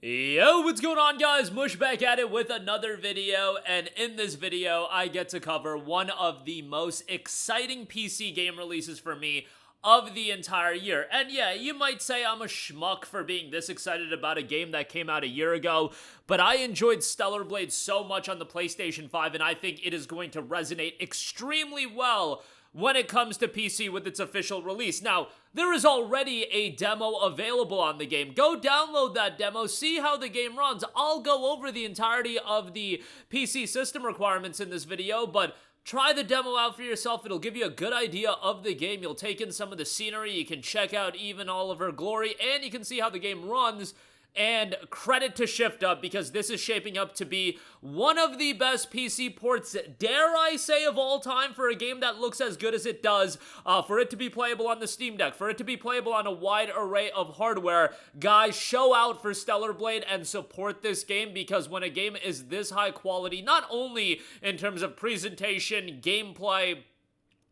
Yo, what's going on, guys? Mush back at it with another video, and in this video I get to cover one of the most exciting PC game releases for me of the entire year. And yeah, you might say I'm a schmuck for being this excited about a game that came out a year ago, but I enjoyed Stellar Blade so much on the PlayStation 5, and I think it is going to resonate extremely well when it comes to PC with its official release. Now, there is already a demo available on the game. Go download that demo, see how the game runs. I'll go over the entirety of the PC system requirements in this video, but try the demo out for yourself. It'll give you a good idea of the game. You'll take in some of the scenery, you can check out even all of her glory, and you can see how the game runs. And credit to Shift Up, because this is shaping up to be one of the best PC ports, dare I say, of all time for a game that looks as good as it does, for it to be playable on the Steam Deck, for it to be playable on a wide array of hardware. Guys, show out for Stellar Blade and support this game, because when a game is this high quality, not only in terms of presentation, gameplay,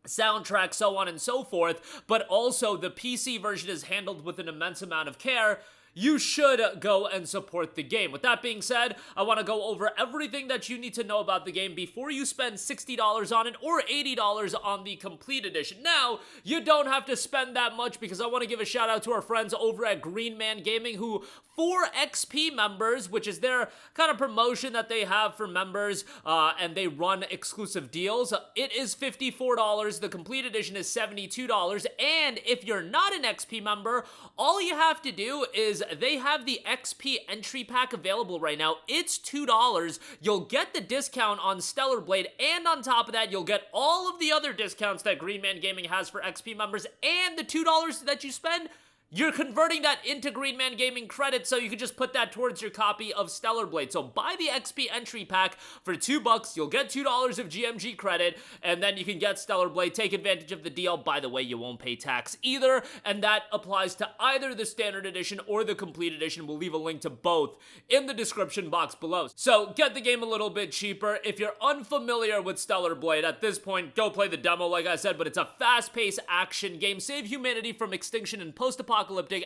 soundtrack, so on and so forth, but also the PC version is handled with an immense amount of care, you should go and support the game. With that being said, I want to go over everything that you need to know about the game before you spend $60 on it or $80 on the complete edition. Now, you don't have to spend that much, because I want to give a shout out to our friends over at Greenman Gaming, who for XP members, which is their kind of promotion that they have for members, and they run exclusive deals, it is $54. The complete edition is $72. And if you're not an XP member, all you have to do is they have the XP entry pack available right now. It's $2. You'll get the discount on Stellar Blade, and on top of that, you'll get all of the other discounts that Greenman Gaming has for XP members, and the $2 that you spend, you're converting that into Greenman Gaming credits, so you can just put that towards your copy of Stellar Blade. So buy the XP entry pack for $2. You'll get $2 of GMG credit, and then you can get Stellar Blade. Take advantage of the deal. By the way, you won't pay tax either, and that applies to either the standard edition or the complete edition. We'll leave a link to both in the description box below. So get the game a little bit cheaper. If you're unfamiliar with Stellar Blade, at this point, go play the demo, like I said, but it's a fast-paced action game. Save humanity from extinction and post-apocalyptic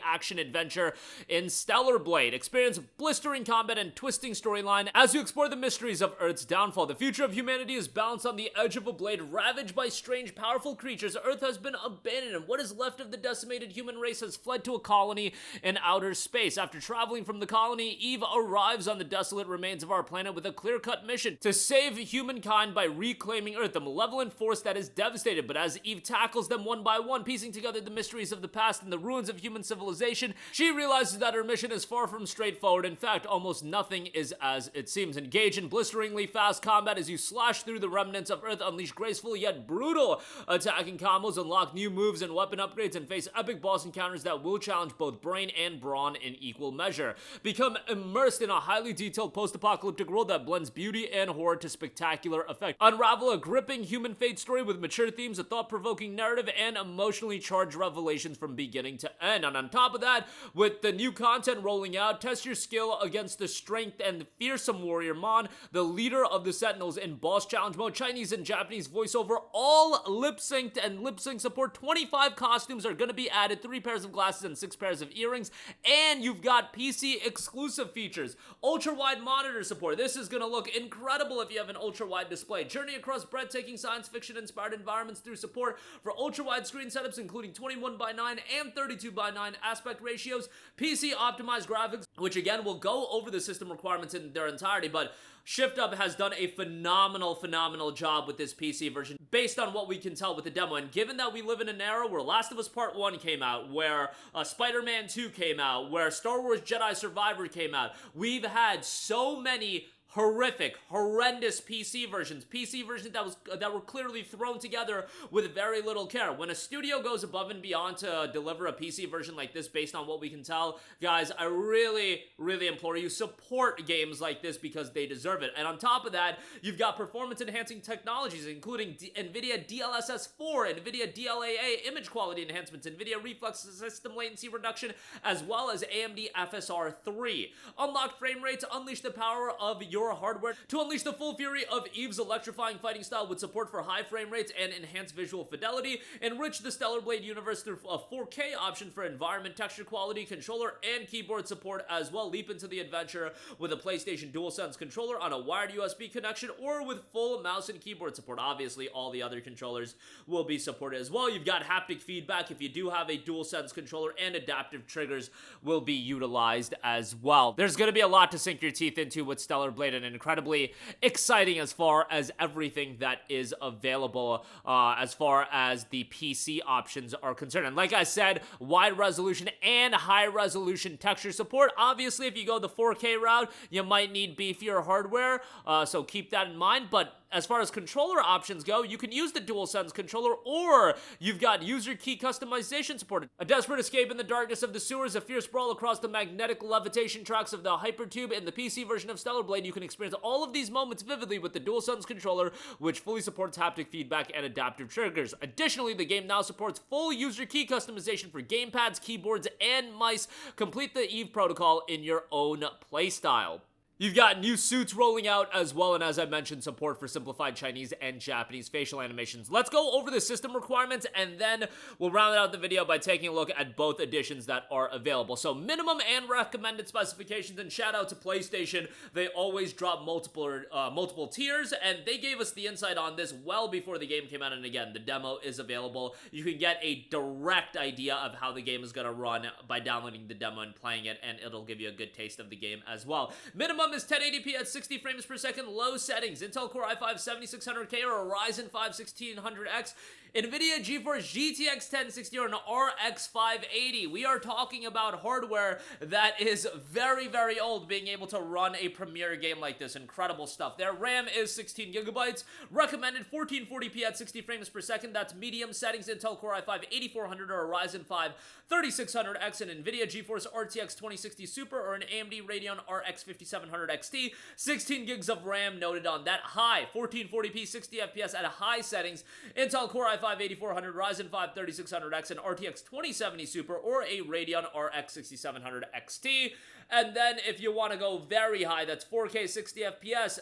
action adventure in Stellar Blade. Experience blistering combat and twisting storyline as you explore the mysteries of Earth's downfall. The future of humanity is balanced on the edge of a blade, ravaged by strange, powerful creatures. Earth has been abandoned, and what is left of the decimated human race has fled to a colony in outer space. After traveling from the colony, Eve arrives on the desolate remains of our planet with a clear-cut mission to save humankind by reclaiming Earth, a malevolent force that is devastated. But as Eve tackles them one by one, piecing together the mysteries of the past and the ruins of human civilization, she realizes that her mission is far from straightforward. In fact, almost nothing is as it seems. Engage in blisteringly fast combat as you slash through the remnants of Earth, unleash graceful yet brutal attacking combos, unlock new moves and weapon upgrades, and face epic boss encounters that will challenge both brain and brawn in equal measure. Become immersed in a highly detailed post-apocalyptic world that blends beauty and horror to spectacular effect. Unravel a gripping human fate story with mature themes, a thought-provoking narrative, and emotionally charged revelations from beginning to end. And on top of that, with the new content rolling out, test your skill against the strength and the fearsome warrior Mon, the leader of the Sentinels in boss challenge mode. Chinese and Japanese voiceover, all lip-synced, and lip-sync support. 25 costumes are going to be added, 3 pairs of glasses and 6 pairs of earrings, and you've got PC exclusive features. Ultra-wide monitor support. This is going to look incredible if you have an ultra-wide display. Journey across breathtaking science fiction-inspired environments through support for ultra-wide screen setups, including 21:9 and 32:9 aspect ratios, PC optimized graphics, which again will go over the system requirements in their entirety, but Shift Up has done a phenomenal job with this PC version based on what we can tell with the demo. And given that we live in an era where Last of Us Part 1 came out, where Spider-Man 2 came out, where Star Wars Jedi Survivor came out, we've had so many horrendous PC versions that were clearly thrown together with very little care. When a studio goes above and beyond to deliver a PC version like this based on what we can tell, guys, I really implore you, support games like this because they deserve it. And on top of that, you've got performance enhancing technologies including NVIDIA DLSS 4, NVIDIA DLAA image quality enhancements, NVIDIA reflex system latency reduction, as well as AMD FSR 3. Unlock frame rates, unleash the power of your your hardware to unleash the full fury of Eve's electrifying fighting style with support for high frame rates and enhanced visual fidelity. Enrich the Stellar Blade universe through a 4K option for environment, texture quality, controller, and keyboard support as well. Leap into the adventure with a PlayStation DualSense controller on a wired USB connection or with full mouse and keyboard support. Obviously, all the other controllers will be supported as well. You've got haptic feedback if you do have a DualSense controller, and adaptive triggers will be utilized as well. There's going to be a lot to sink your teeth into with Stellar Blade, and incredibly exciting as far as everything that is available as far as the PC options are concerned. And like I said, wide resolution and high resolution texture support. Obviously, if you go the 4K route, you might need beefier hardware, so keep that in mind. But as far as controller options go, you can use the DualSense controller, or you've got user key customization supported. A desperate escape in the darkness of the sewers, a fierce brawl across the magnetic levitation tracks of the Hypertube. In the PC version of Stellar Blade, you can experience all of these moments vividly with the DualSense controller, which fully supports haptic feedback and adaptive triggers. Additionally, the game now supports full user key customization for gamepads, keyboards, and mice. Complete the Eve protocol in your own playstyle. You've got new suits rolling out as well, and as I mentioned, support for simplified Chinese and Japanese facial animations. Let's go over the system requirements, and then we'll round out the video by taking a look at both editions that are available. So minimum and recommended specifications, and shout out to PlayStation. They always drop multiple tiers, and they gave us the insight on this well before the game came out. And again, the demo is available. You can get a direct idea of how the game is going to run by downloading the demo and playing it, and it'll give you a good taste of the game as well. Minimum is 1080p at 60 frames per second, low settings, Intel Core i5 7600K or a Ryzen 5 1600X, NVIDIA GeForce GTX 1060 or an RX 580. We are talking about hardware that is very, very old, being able to run a premier game like this. Incredible stuff. Their RAM is 16 gigabytes, recommended 1440p at 60 frames per second. That's medium settings, Intel Core i5 8400 or a Ryzen 5 3600X, an NVIDIA GeForce RTX 2060 Super or an AMD Radeon RX 5700 XT. 16 gigs of RAM noted on that. High 1440p 60 FPS at a high settings, Intel Core i5 8400, Ryzen 5 3600X, an RTX 2070 Super or a Radeon RX 6700 XT. And then if you want to go very high, that's 4K 60 FPS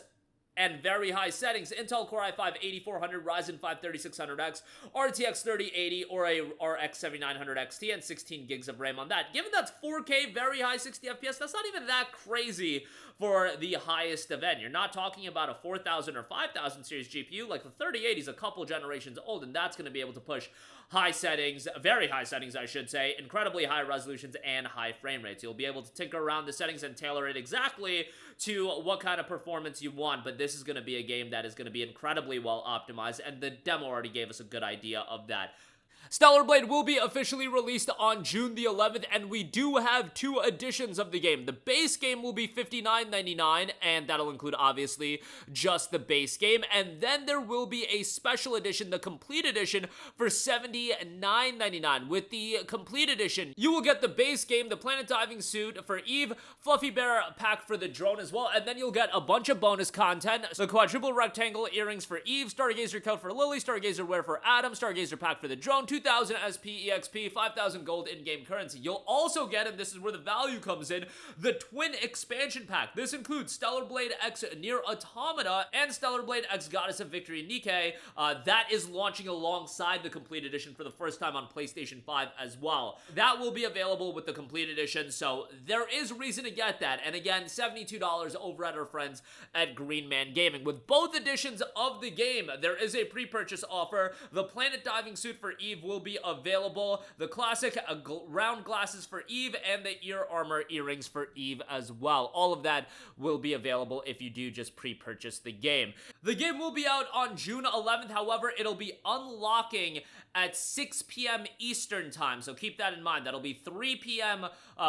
and very high settings, Intel Core i5 8400, Ryzen 5 3600X, RTX 3080 or a RX 7900 XT, and 16 gigs of RAM on that. Given that's 4K, very high 60 FPS, that's not even that crazy for the highest event. You're not talking about a 4000 or 5000 series GPU. Like the 3080 is a couple generations old, and that's going to be able to push high settings, very high settings, I should say, incredibly high resolutions and high frame rates. You'll be able to tinker around the settings and tailor it exactly to what kind of performance you want, but this is going to be a game that is going to be incredibly well optimized, and the demo already gave us a good idea of that. Stellar Blade will be officially released on June the 11th, and we do have two editions of the game. The base game will be $59.99, and that'll include, obviously, just the base game. And then there will be a special edition, the Complete Edition, for $79.99. With the Complete Edition, you will get the base game, the Planet Diving Suit for Eve, Fluffy Bear pack for the drone as well, and then you'll get a bunch of bonus content. The Quadruple Rectangle Earrings for Eve, Stargazer Coat for Lily, Stargazer Wear for Adam, Stargazer Pack for the drone, 2,000 SP EXP, 5,000 gold in-game currency. You'll also get, and this is where the value comes in, the Twin Expansion Pack. This includes Stellar Blade X Near Automata and Stellar Blade X Goddess of Victory Nikke. That is launching alongside the Complete Edition for the first time on PlayStation 5 as well. That will be available with the Complete Edition, so there is reason to get that. And again, $72 over at our friends at Greenman Gaming. With both editions of the game, there is a pre-purchase offer. The Planet Diving Suit for Eve will be available. The classic round glasses for Eve and the ear armor earrings for Eve as well. All of that will be available if you do just pre-purchase the game. The game will be out on June 11th. However, it'll be unlocking at 6 p.m. Eastern time, so keep that in mind. That'll be 3 p.m.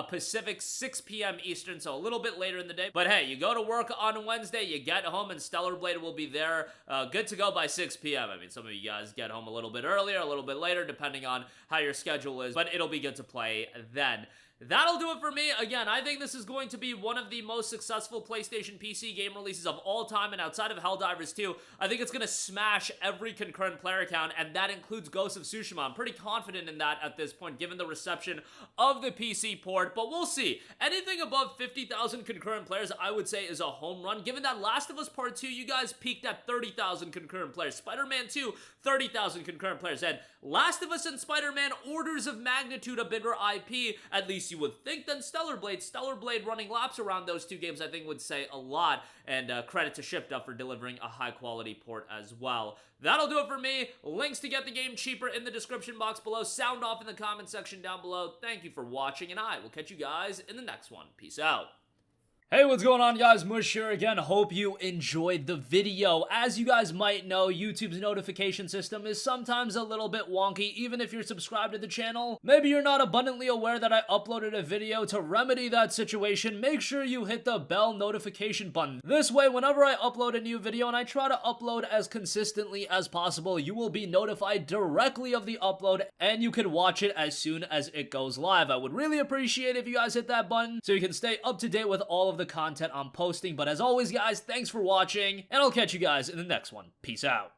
Pacific, 6 p.m. Eastern, so a little bit later in the day. But hey, you go to work on Wednesday, you get home, and Stellar Blade will be there, good to go by 6 p.m. I mean, some of you guys get home a little bit earlier, a little bit later, depending on how your schedule is, but it'll be good to play then. That'll do it for me. Again, I think this is going to be one of the most successful PlayStation PC game releases of all time, and outside of Helldivers 2, I think it's going to smash every concurrent player count, and that includes Ghost of Tsushima. I'm pretty confident in that at this point, given the reception of the PC port, but we'll see. Anything above 50,000 concurrent players, I would say, is a home run, given that Last of Us Part 2, you guys peaked at 30,000 concurrent players. Spider-Man 2, 30,000 concurrent players, and Last of Us and Spider-Man, orders of magnitude a bigger IP, at least you would think, than Stellar Blade running laps around those two games, I think, would say a lot, and credit to ShiftUp for delivering a high-quality port as well. That'll do it for me. Links to get the game cheaper in the description box below. Sound off in the comment section down below. Thank you for watching, and I will catch you guys in the next one. Peace out. Hey, what's going on, guys? Mush here again. Hope you enjoyed the video. As you guys might know, YouTube's notification system is sometimes a little bit wonky, even if you're subscribed to the channel. Maybe you're not abundantly aware that I uploaded a video. To remedy that situation, make sure you hit the bell notification button. This way, whenever I upload a new video, and I try to upload as consistently as possible, you will be notified directly of the upload, and you can watch it as soon as it goes live. I would really appreciate if you guys hit that button so you can stay up to date with all of the content I'm posting. But as always, guys, thanks for watching, and I'll catch you guys in the next one. Peace out.